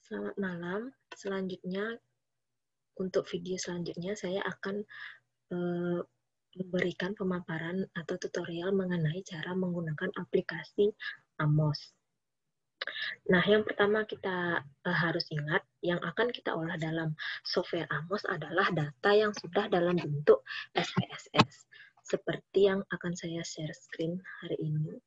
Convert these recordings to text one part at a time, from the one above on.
Selamat malam. Selanjutnya, untuk video selanjutnya saya akan memberikan pemaparan atau tutorial mengenai cara menggunakan aplikasi Amos. Nah, yang pertama kita harus ingat, yang akan kita olah dalam software Amos adalah data yang sudah dalam bentuk SPSS, seperti yang akan saya share screen hari ini.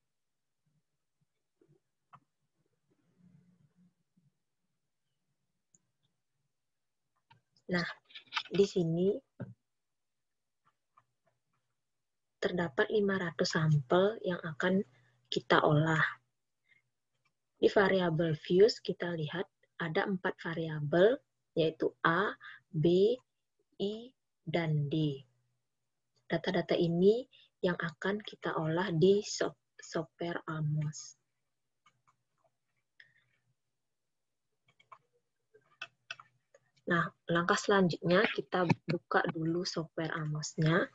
Nah, di sini terdapat 500 sampel yang akan kita olah. Di variabel views kita lihat ada 4 variabel, yaitu A, B, I, dan D. Data-data ini yang akan kita olah di software Amos. Nah, langkah selanjutnya kita buka dulu software Amos-nya.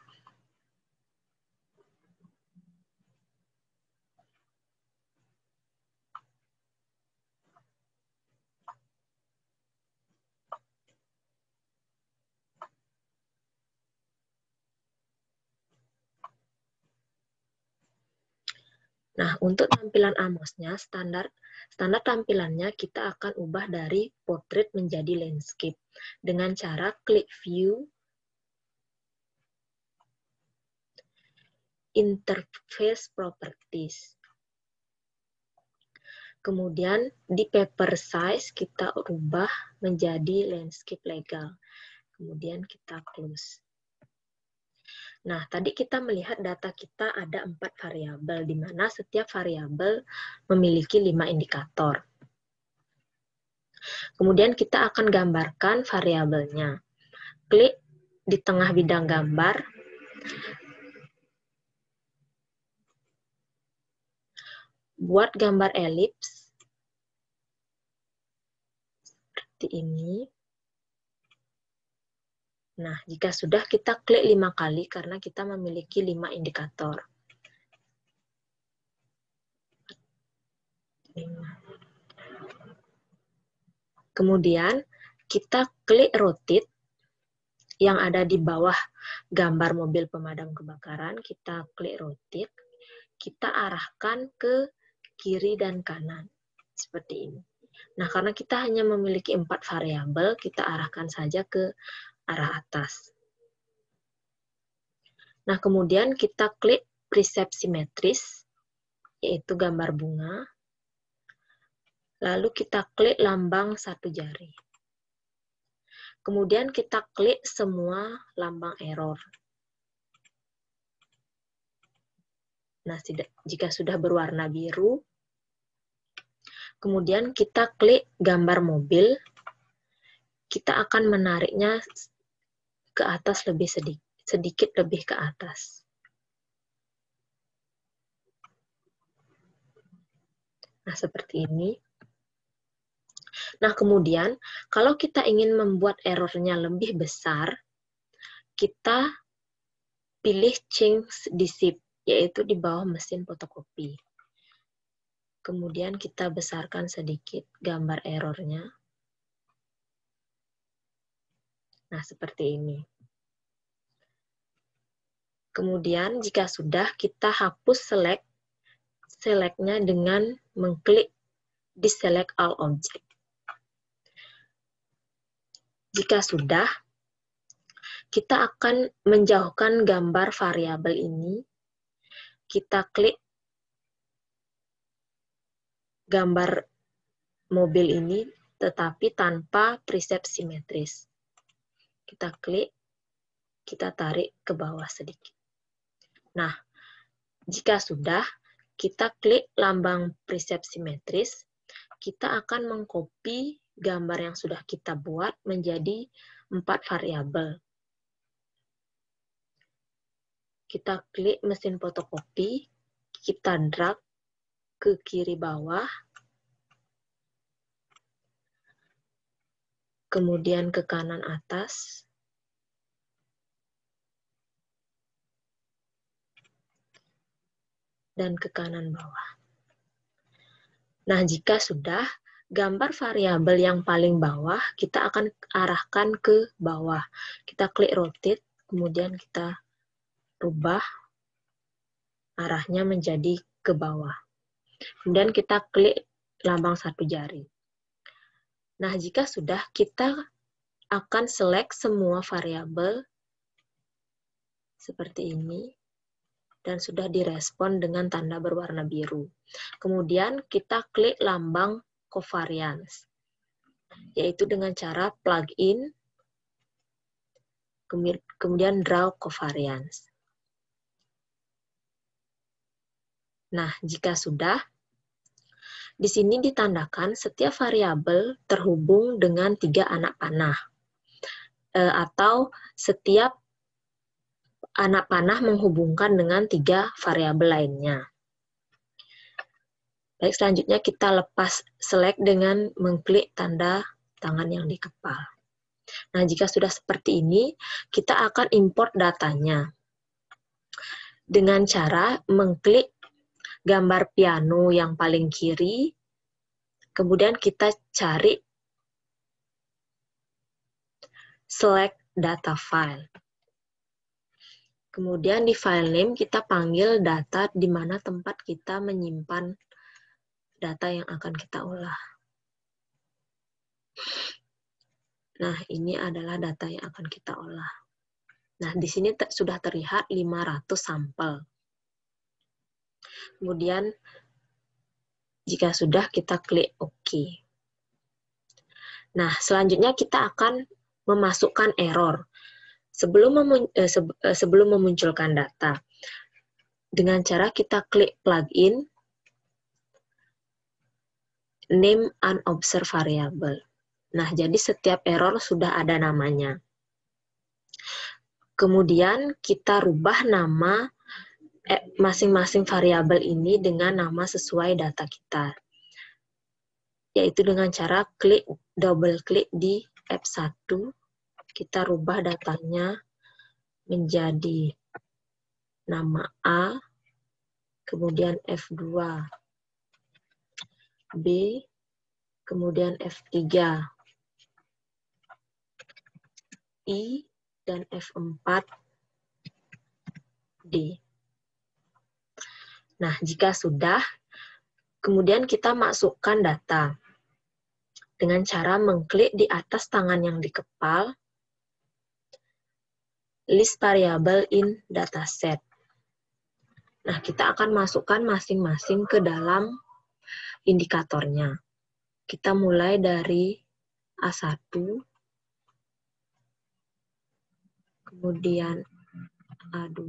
Nah, untuk tampilan Amos-nya, standar tampilannya kita akan ubah dari portrait menjadi landscape dengan cara klik view, interface properties. Kemudian di paper size kita ubah menjadi landscape legal. Kemudian kita close. Nah, tadi kita melihat data kita ada 4 variabel, di mana setiap variabel memiliki 5 indikator. Kemudian kita akan gambarkan variabelnya. Klik di tengah bidang gambar. Buat gambar elips. Seperti ini. Nah, jika sudah kita klik 5 kali karena kita memiliki 5 indikator. Kemudian kita klik rotate yang ada di bawah gambar mobil pemadam kebakaran, kita klik rotate, kita arahkan ke kiri dan kanan, seperti ini. Nah, karena kita hanya memiliki 4 variabel, kita arahkan saja ke arah atas. Nah, kemudian kita klik preset simetris, yaitu gambar bunga. Lalu kita klik lambang 1 jari. Kemudian kita klik semua lambang error. Nah, jika sudah berwarna biru, kemudian kita klik gambar mobil, kita akan menariknya ke atas lebih sedikit lebih ke atas. Nah, seperti ini. Nah, kemudian kalau kita ingin membuat errornya lebih besar, kita pilih change di zip, yaitu di bawah mesin fotokopi. Kemudian kita besarkan sedikit gambar errornya. Nah, seperti ini. Kemudian jika sudah, kita hapus select-nya dengan mengklik di select all object. Jika sudah, kita akan menjauhkan gambar variabel ini. Kita klik gambar mobil ini, tetapi tanpa preset simetris. Kita klik, kita tarik ke bawah sedikit. Nah, jika sudah, kita klik lambang preset simetris, kita akan mengcopy gambar yang sudah kita buat menjadi 4 variabel. Kita klik mesin fotokopi, kita drag ke kiri bawah, kemudian ke kanan atas, dan ke kanan bawah. Nah, jika sudah, gambar variabel yang paling bawah kita akan arahkan ke bawah. Kita klik rotate, kemudian kita rubah arahnya menjadi ke bawah. Kemudian kita klik lambang satu jari. Nah, jika sudah, kita akan select semua variabel seperti ini dan sudah direspon dengan tanda berwarna biru. Kemudian kita klik lambang covariance, yaitu dengan cara plug in, kemudian draw covariance. Nah, jika sudah, di sini ditandakan setiap variabel terhubung dengan 3 anak panah, atau setiap anak panah menghubungkan dengan 3 variabel lainnya. Baik, selanjutnya kita lepas select dengan mengklik tanda tangan yang di kepal. Nah, jika sudah seperti ini, kita akan import datanya dengan cara mengklik gambar piano yang paling kiri, kemudian kita cari select data file. Kemudian di file name kita panggil data di mana tempat kita menyimpan data yang akan kita olah. Nah, ini adalah data yang akan kita olah. Nah, di sini sudah terlihat 500 sampel. Kemudian, jika sudah, kita klik OK. Nah, selanjutnya kita akan memasukkan error sebelum memunculkan data. Dengan cara kita klik plugin, name unobserved variable. Nah, jadi setiap error sudah ada namanya. Kemudian kita rubah nama masing-masing variabel ini dengan nama sesuai data kita, yaitu dengan cara double klik di F1, kita rubah datanya menjadi nama A, kemudian F2, B, kemudian F3, I, dan F4, D. Nah, jika sudah, kemudian kita masukkan data dengan cara mengklik di atas tangan yang dikepal, list variable in dataset. Nah, kita akan masukkan masing-masing ke dalam indikatornya. Kita mulai dari A1, kemudian A2,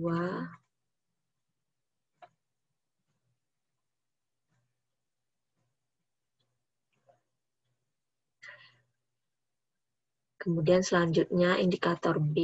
kemudian selanjutnya indikator B,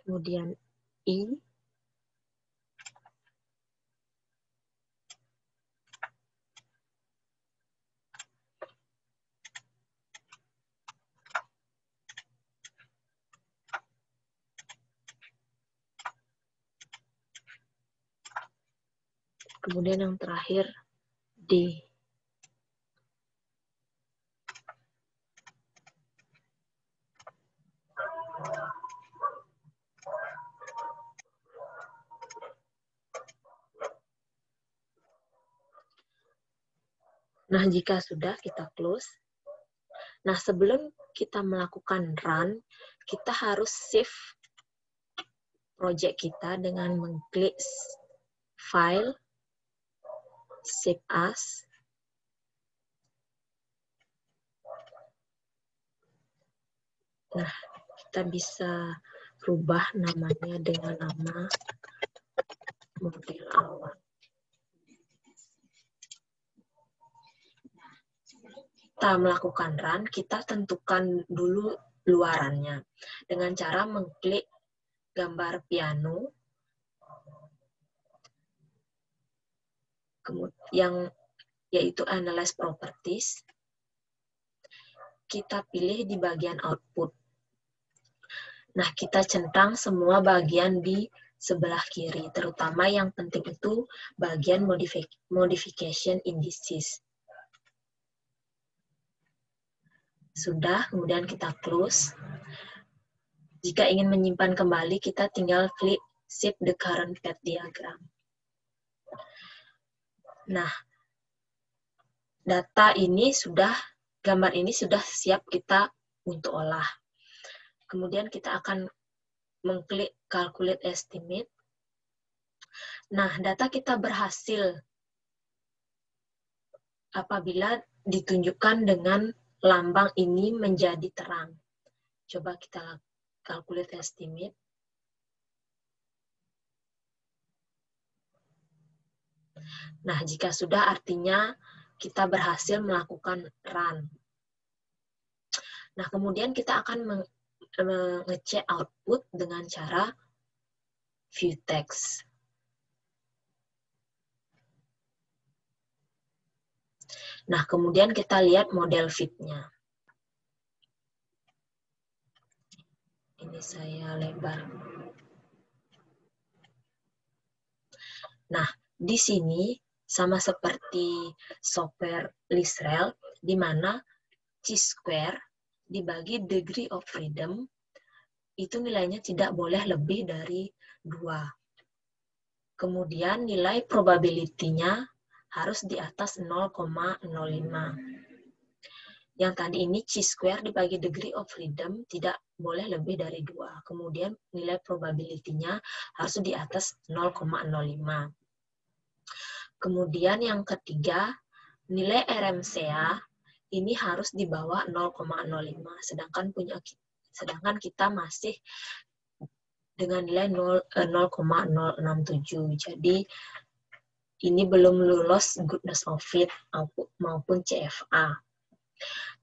kemudian I, kemudian yang terakhir D. Nah, jika sudah, kita close. Nah, sebelum kita melakukan run, kita harus save project kita dengan mengklik File, Save As. Nah, kita bisa rubah namanya dengan nama model awal. Kita melakukan run, kita tentukan dulu luarannya dengan cara mengklik gambar piano, yang yaitu Analyze Properties. Kita pilih di bagian Output. Nah, kita centang semua bagian di sebelah kiri, terutama yang penting itu bagian Modification Indices. Sudah, kemudian kita close. Jika ingin menyimpan kembali, kita tinggal klik Save the Current Path Diagram. Nah, gambar ini sudah siap kita untuk olah. Kemudian kita akan mengklik Calculate Estimate. Nah, data kita berhasil apabila ditunjukkan dengan lambang ini menjadi terang. Coba kita Calculate Estimate. Nah, jika sudah artinya kita berhasil melakukan run. Nah, kemudian kita akan mengecek output dengan cara view text. Nah, kemudian kita lihat model fit-nya. Ini saya lebar. Nah, di sini sama seperti software Lisrel, di mana chi-square dibagi degree of freedom, itu nilainya tidak boleh lebih dari 2. Kemudian nilai probability-nya harus di atas 0,05. Yang tadi ini chi-square dibagi degree of freedom tidak boleh lebih dari 2. Kemudian nilai probability-nya harus di atas 0,05. Kemudian yang ketiga, nilai RMCA ini harus di bawah 0,05. Sedangkan kita masih dengan nilai 0,067. Jadi ini belum lulus goodness of fit maupun CFA.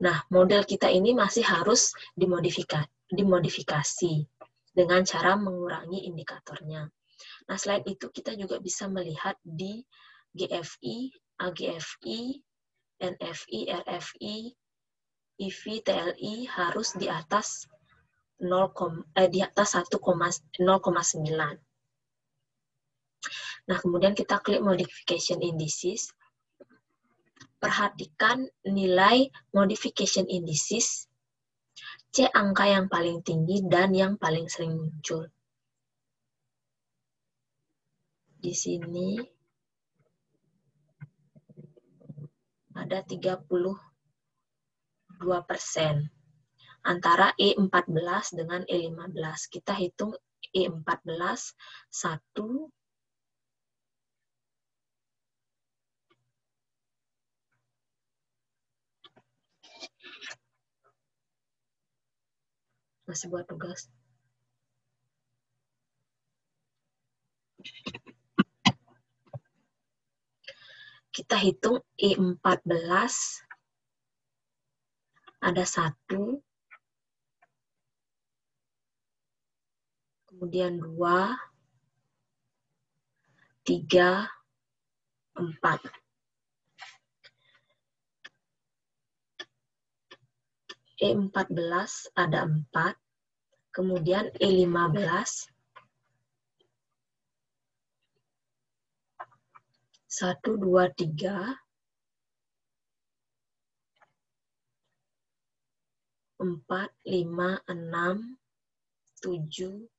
Nah, model kita ini masih harus dimodifikasi dengan cara mengurangi indikatornya. Nah, selain itu kita juga bisa melihat di GFI, AGFI, NFI, RFI, EV, TLI harus di atas 0,9. Nah, kemudian kita klik Modification Indices. Perhatikan nilai Modification Indices, C angka yang paling tinggi dan yang paling sering muncul. Di sini ada 32% antara E14 dengan E15. Kita hitung E14, 1, masih buat tugas. Kita hitung E14, ada 1, kemudian 2, 3, 4. E14 ada 4, kemudian E15, 1, 2, 3, 4, 5, 6, 7,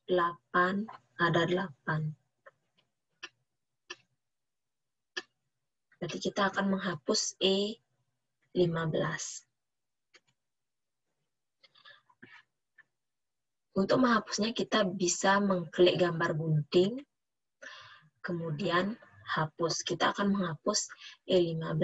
8, ada 8. Berarti kita akan menghapus E15. Untuk menghapusnya kita bisa mengklik gambar gunting, kemudian hapus. Kita akan menghapus E15.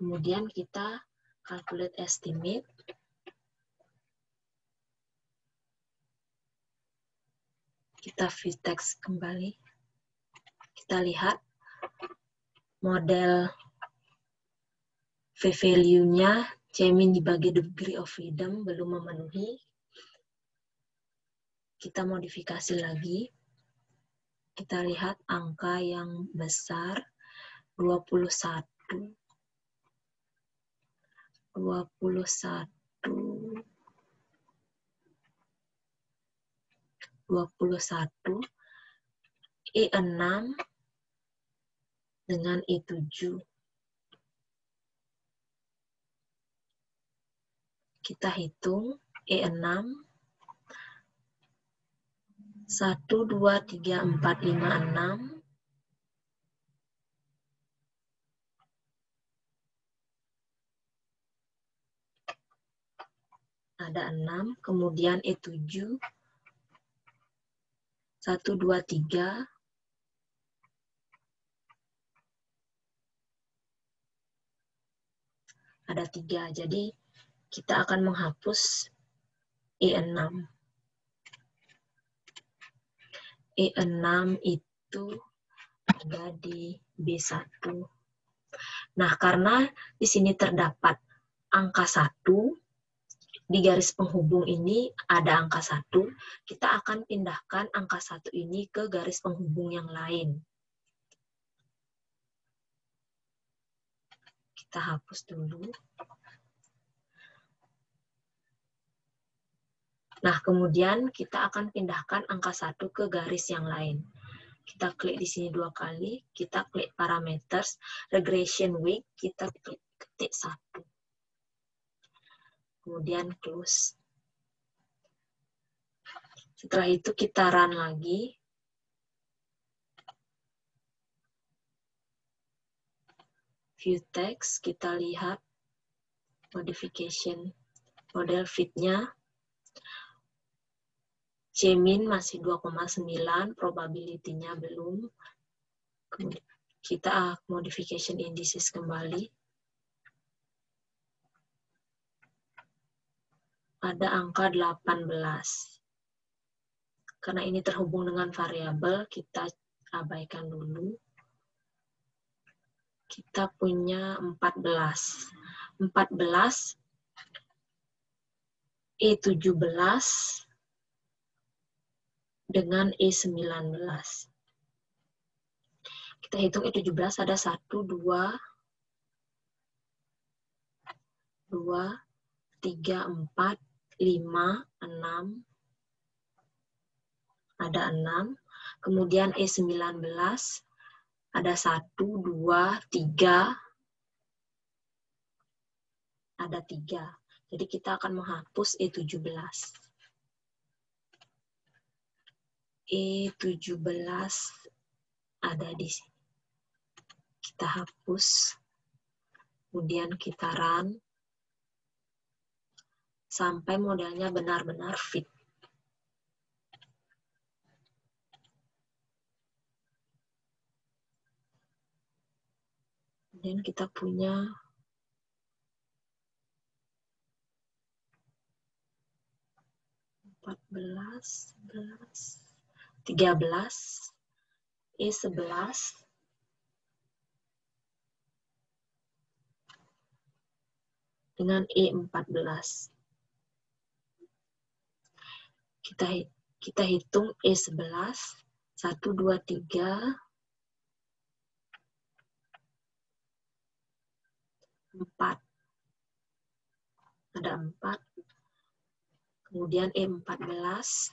Kemudian kita calculate estimate. Kita view text kembali. Kita lihat model V-value-nya Jaemin dibagi degree of freedom belum memenuhi. Kita modifikasi lagi. Kita lihat angka yang besar 21, E6 dengan E7. Kita hitung E6 1, 2, 3, 4, 5, 6. Ada 6, kemudian E7 1, 2, 3. Ada 3, jadi kita akan menghapus E6. E6 itu ada di B1. Nah, karena di sini terdapat angka 1, di garis penghubung ini ada angka 1, kita akan pindahkan angka 1 ini ke garis penghubung yang lain. Kita hapus dulu. Nah, kemudian kita akan pindahkan angka 1 ke garis yang lain. Kita klik di sini 2 kali, kita klik parameters, regression week, kita ketik 1. Kemudian close. Setelah itu kita run lagi. View text, kita lihat modification model fit-nya. Jaemin masih 2,9, probability-nya belum. Kemudian kita modification indices kembali. Ada angka 18. Karena ini terhubung dengan variabel, kita abaikan dulu. Kita punya 14. 14, E17, dengan E19. Kita hitung E17 ada 1, 2, 3, 4, 5, 6. Ada 6. Kemudian E19 ada 1, 2, 3. Ada 3. Jadi kita akan menghapus E17. E17 ada di sini. Kita hapus. Kemudian kita run. Sampai modelnya benar-benar fit. Kemudian kita punya 14, 13, E11, dengan E14. Kita hitung E11, 1, 2, 3, 4. Ada 4. Kemudian E14,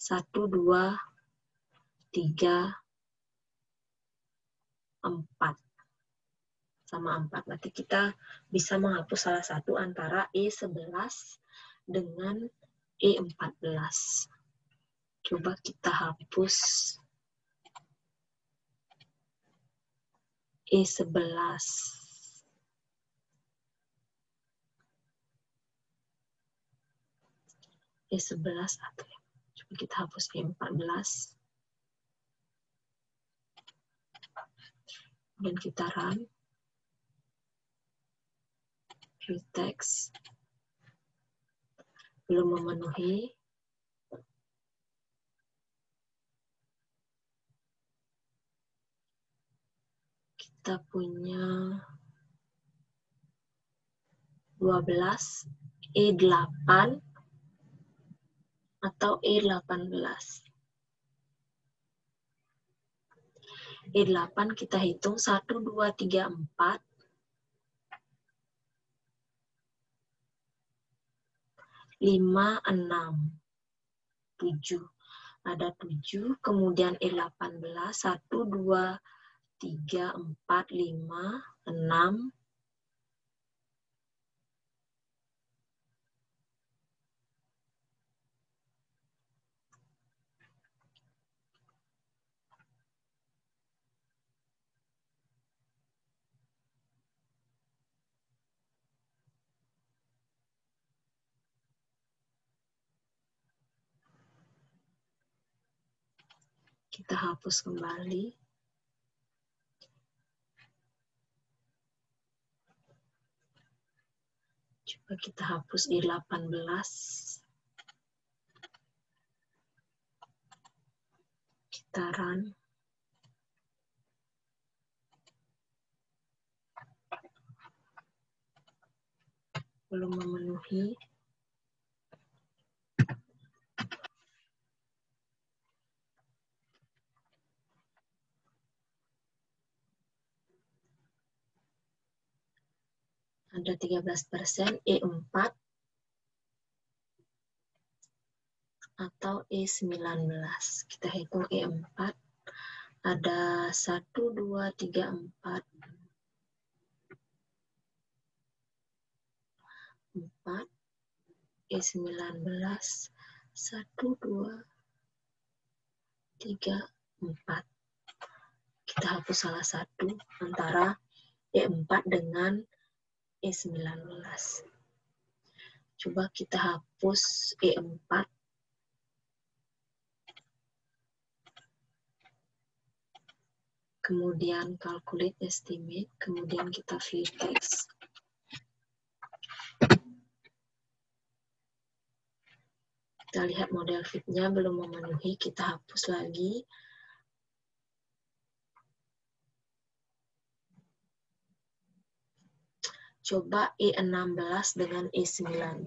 1, 2, 3, 4. Sama 4. Berarti kita bisa menghapus salah satu antara E11 dengan E14. Coba kita hapus E11. E11 atau ya. Coba kita hapus E14. Dan kita run. View text. Belum memenuhi. Kita punya 12, E8, atau E18. E8 kita hitung 1, 2, 3, 4. 5, 6, 7. Ada 7, kemudian E18, 1, 2, 3, 4, 5, 6. Kita hapus kembali. Coba kita hapus E18. Kita run. Belum memenuhi. Ada 13%, E4 atau E19. Kita hitung E4. Ada 1, 2, 3, 4. 4. E19. 1, 2, 3, 4. Kita hapus salah satu antara E4 dengan E19. Coba kita hapus E4. Kemudian calculate estimate. Kemudian kita view text. Kita lihat model fit-nya belum memenuhi. Kita hapus lagi. Coba E16 dengan E19.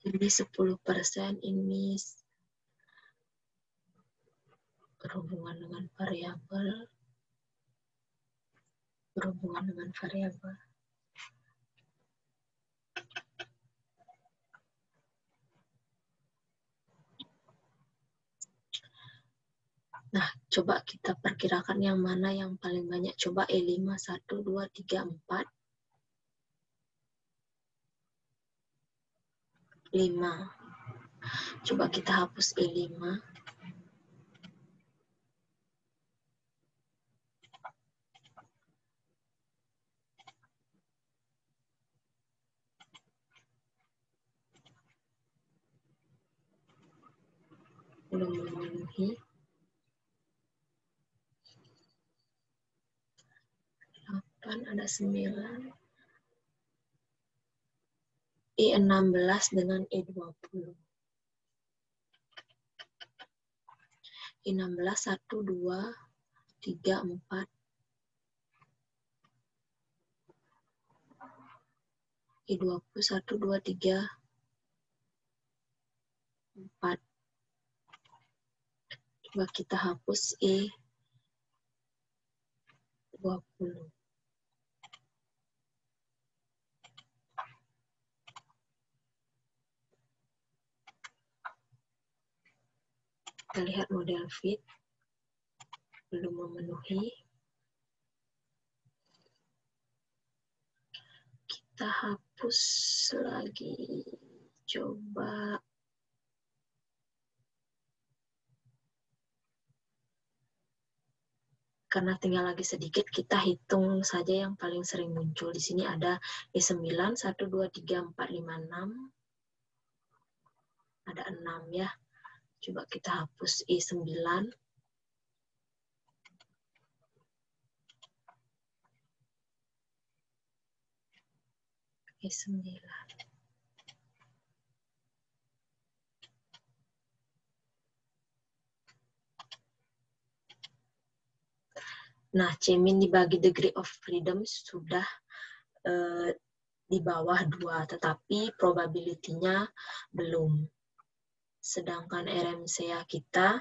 Ini 10%, ini berhubungan dengan variabel. Nah, coba kita perkirakan yang mana yang paling banyak. Coba E5, 1, 2, 3, 4. 5. Coba kita hapus E5. Belum memenuhi. 8, ada 9. E16 dengan E20. E16, 1, 2, 3, 4. E20, 1, 2, 3, 4. Coba kita hapus E20. Kita lihat model fit. Belum memenuhi. Kita hapus lagi. Coba. Karena tinggal lagi sedikit, kita hitung saja yang paling sering muncul. Di sini ada E9, 1, 2, 3, 4, 5, 6. Ada 6 ya. Coba kita hapus E9. E9. Nah, C-min dibagi degree of freedom sudah di bawah 2, tetapi probability-nya belum. Sedangkan RMCA kita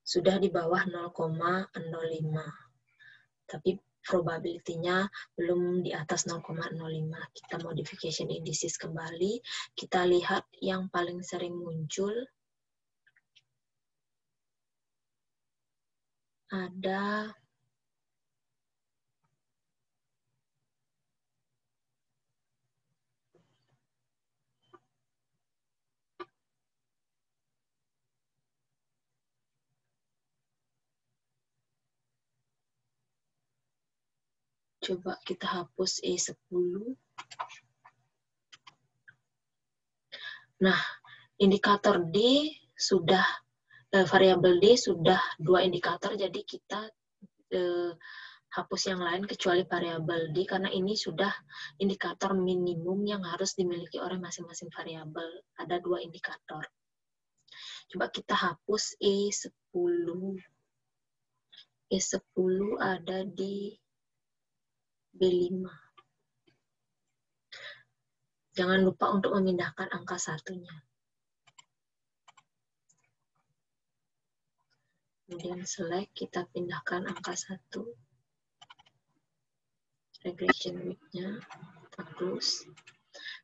sudah di bawah 0,05. Tapi probability-nya belum di atas 0,05. Kita modification indices kembali. Kita lihat yang paling sering muncul ada coba kita hapus E10. Nah, indikator D sudah variabel D sudah 2 indikator, jadi kita hapus yang lain kecuali variabel D karena ini sudah indikator minimum yang harus dimiliki oleh masing-masing variabel. Ada 2 indikator. Coba kita hapus E10. E10 ada di B5. Jangan lupa untuk memindahkan angka satunya. Kemudian select, kita pindahkan angka 1. Regression week-nya, kita close.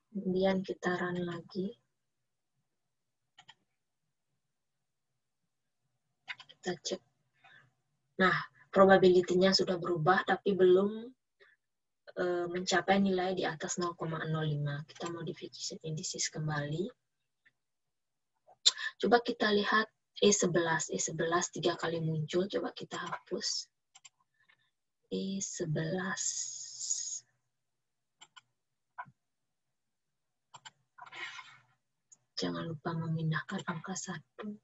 Kemudian kita run lagi. Kita cek. Nah, probability-nya sudah berubah, tapi belum mencapai nilai di atas 0,05. Kita modification indices kembali. Coba kita lihat E11. E11 3 kali muncul. Coba kita hapus. E11. Jangan lupa memindahkan angka 1.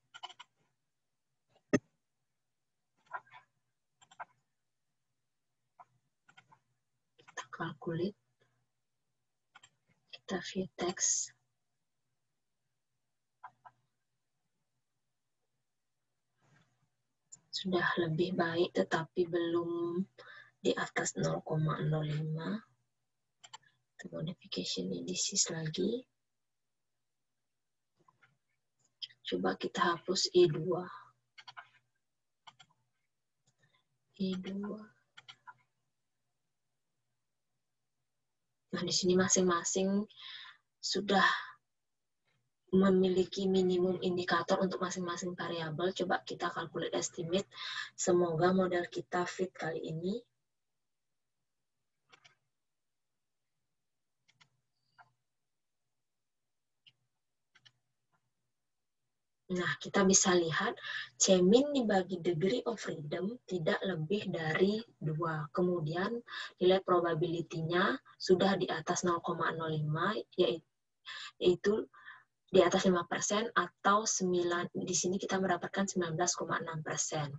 Kita calculate. Kita view text. Sudah lebih baik, tetapi belum di atas 0,05. Kita modification indices lagi. Coba kita hapus E2. E2. Nah, di sini masing-masing sudah memiliki minimum indikator untuk masing-masing variabel. Coba kita calculate estimate. Semoga model kita fit kali ini. Nah, kita bisa lihat C-min dibagi degree of freedom tidak lebih dari 2. Kemudian nilai probability-nya sudah di atas 0,05, yaitu di atas 5% atau 9, di sini kita mendapatkan 19,6%.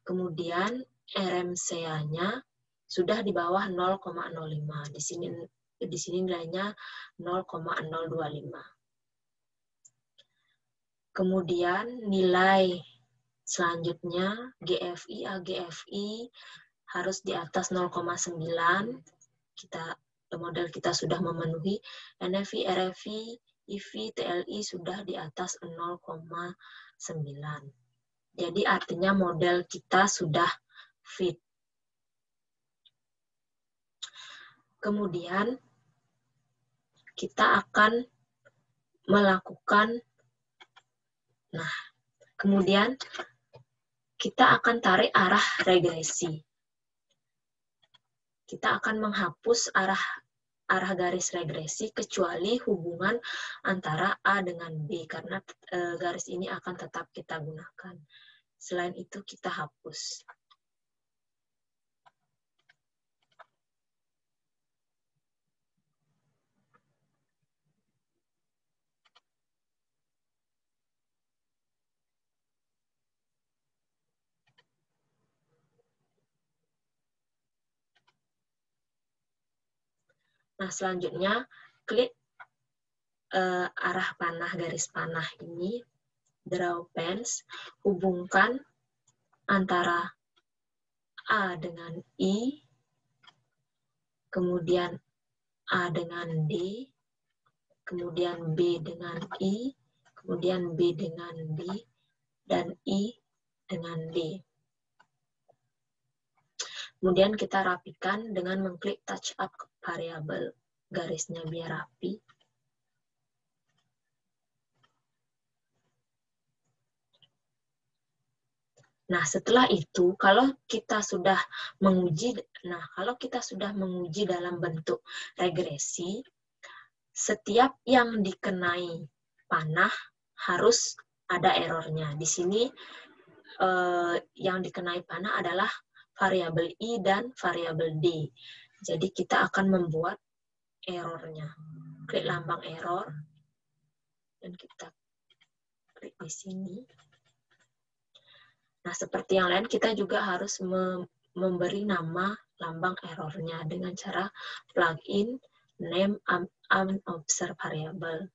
Kemudian RMCA-nya sudah di bawah 0,05. Di sini nilainya 0,025. Kemudian nilai selanjutnya GFI, AGFI harus di atas 0,9. Model kita sudah memenuhi. NFI, RFI, IV, TLI sudah di atas 0,9. Jadi artinya model kita sudah fit. Kemudian kita akan melakukan, kemudian kita akan tarik arah regresi. Kita akan menghapus arah garis regresi kecuali hubungan antara A dengan B, karena garis ini akan tetap kita gunakan. Selain itu kita hapus. Nah, selanjutnya klik arah panah, garis panah ini, draw pens, hubungkan antara A dengan I, kemudian A dengan D, kemudian B dengan I, kemudian B dengan D, dan I dengan D. Kemudian kita rapikan dengan mengklik touch up variabel, garisnya biar rapi. Nah, setelah itu kalau kita sudah menguji dalam bentuk regresi, setiap yang dikenai panah harus ada errornya. Di sini yang dikenai panah adalah variabel I dan variabel D. Jadi kita akan membuat errornya. Klik lambang error dan kita klik di sini. Nah, seperti yang lain kita juga harus memberi nama lambang errornya dengan cara plugin name unobserved variable.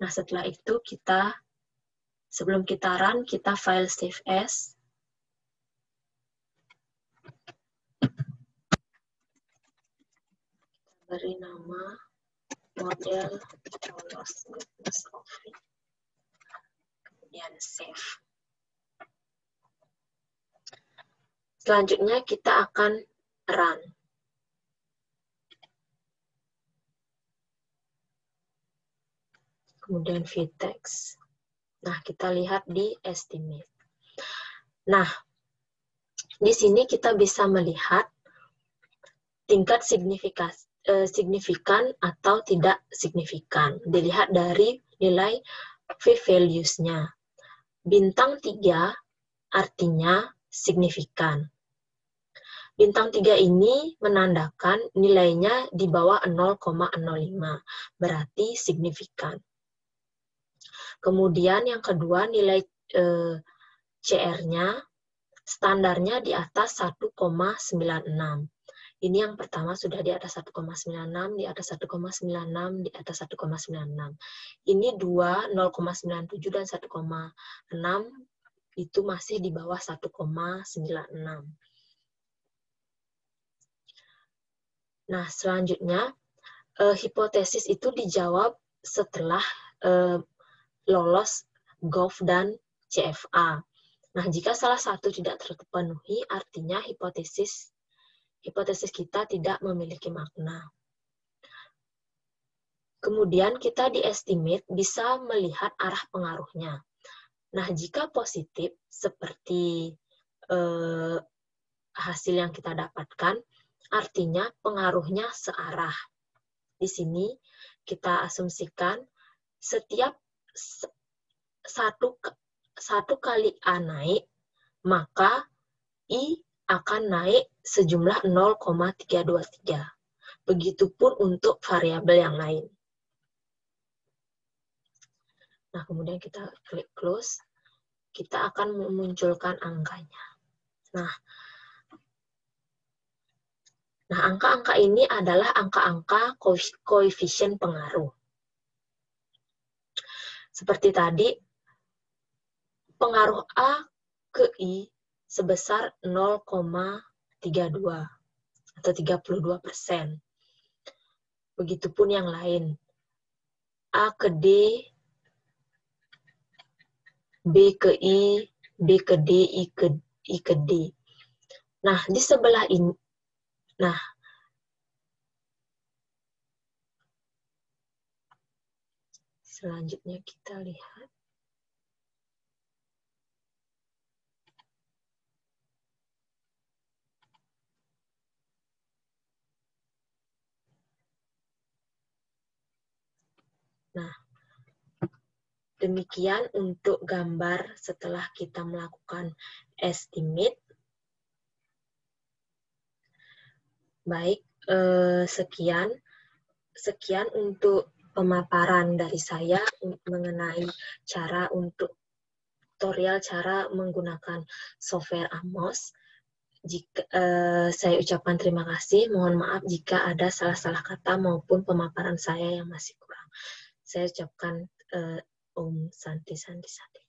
Nah, setelah itu sebelum kita run, kita file save as. Beri nama model lolos goodness of it. Kemudian save. Selanjutnya kita akan run. Kemudian view text. Nah, kita lihat di estimate. Nah, di sini kita bisa melihat tingkat signifikan atau tidak signifikan. Dilihat dari nilai v-values-nya. Bintang 3 artinya signifikan. Bintang 3 ini menandakan nilainya di bawah 0,05, berarti signifikan. Kemudian yang kedua, nilai CR-nya, standarnya di atas 1,96. Ini yang pertama sudah di atas 1,96, di atas 1,96, di atas 1,96. Ini 2, 0,97 dan 1,6 itu masih di bawah 1,96. Nah, selanjutnya hipotesis itu dijawab setelah lolos GOV dan CFA. Nah, jika salah satu tidak terpenuhi, artinya hipotesis kita tidak memiliki makna. Kemudian kita di estimate bisa melihat arah pengaruhnya. Nah, jika positif, seperti hasil yang kita dapatkan, artinya pengaruhnya searah. Di sini kita asumsikan setiap satu kali A naik, maka I akan naik sejumlah 0,323. Begitupun untuk variabel yang lain. Nah, kemudian kita klik close. Kita akan memunculkan angkanya. Nah, angka-angka ini adalah angka-angka koefisien pengaruh. Seperti tadi, pengaruh A ke I sebesar 0,32 atau 32%. Begitupun yang lain. A ke D, B ke I, D ke D, I ke D. Nah, di sebelah ini, selanjutnya kita lihat. Nah, demikian untuk gambar setelah kita melakukan estimate. Baik, sekian untuk pemaparan dari saya mengenai tutorial cara menggunakan software AMOS. Saya ucapkan terima kasih. Mohon maaf jika ada salah-salah kata maupun pemaparan saya yang masih kurang. Saya ucapkan Om Santi Santi Santi.